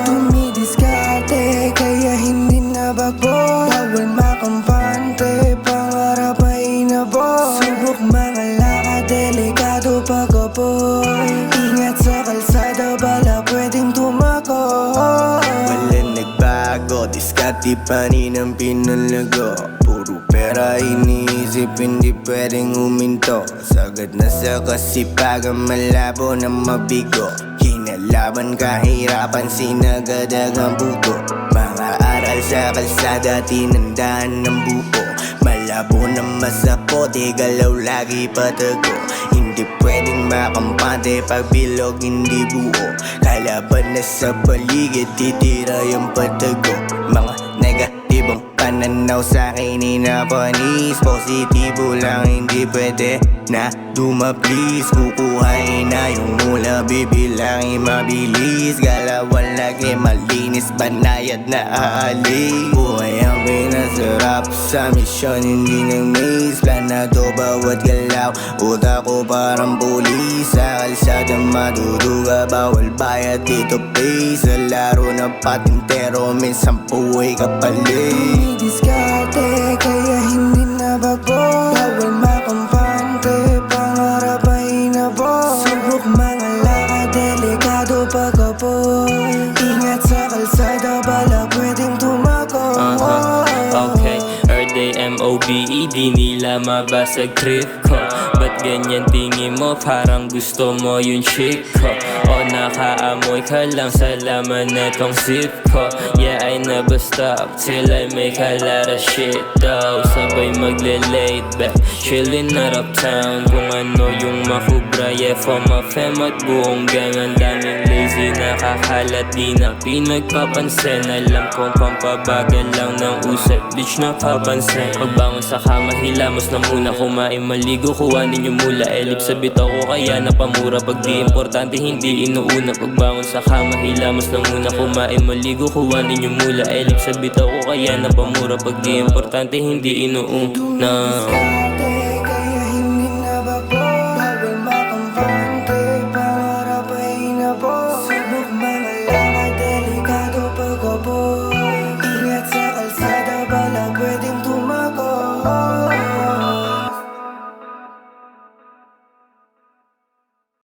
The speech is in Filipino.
Dumidiskarte kaya hindi nabagbo. Bawal makampante, pangarap ay inabot. Subok mga lakad, delikado pag-apoy. Ingat sa kalsada, bala pwedeng tumako. Walang nagbago, diskarte pa rin ang pinalago. Puro pera iniisip, hindi pwedeng huminto. Sagad na sa kasipagan, malabo na mabigo. Kinalaban kahirapan, sinagadag ang buto. Mga aral sa kalsada, tinandaan ng buo. Malabo na masapote, galaw lagi patago. Hindi pwedeng makampante pag bilog hindi buo. Kalaban na sa paligid, titira yung patago. Mga negatibong pananaw sa'kin inapanis. Positibo lang hindi pwede na dumaplis. Kukuhain na yung mula, bibilangin mabilis. Galawan lagi malinis, banayad na aalis. Buhay ang pinasarap sa misyon, hindi ng maze. Planado bawat galaw, utak ko parang pulis. Sa kalsada maduduga, bawal bayad dito please. Sa laro ng patintero, minsan puway kapalit. Dumidiskarte kaya hindi nabagbo. Bawal makampante, pangarap ay inabot. Subok mga lakad, delikado pag-apoy. Ingat sa kalsada, bala pwedeng tumako. Okay, Earthday MOBE, di nila mabasag trip ko. Ba't ganyan tingin mo, parang gusto mo yung chick ko? O nakaamoy ka lang sa laman netong sip ko. Yeah, I never stop till I make a lot of shit daw. Sabay magle-laid back, chillin' na uptown. Kung ano yung makubra, yeah, for my fam at buong gang. Ang daming lazy, nakakalat, di na pinagpapansin. Alam kong pampabagal lang ng usap, bitch napapansin. Pagbangon sa kama, hilamos na muna. Kumain maligo, kuhanin yung mula. Elip sa bitaw ko kaya napamura. Pag di importante, hindi inuuna. Pagbangon sa kama, hilamos na muna. Kumain maligo, kuhanin yung mula. Elip sa bitaw ko kaya napamura. Pag di importante, hindi inuuna.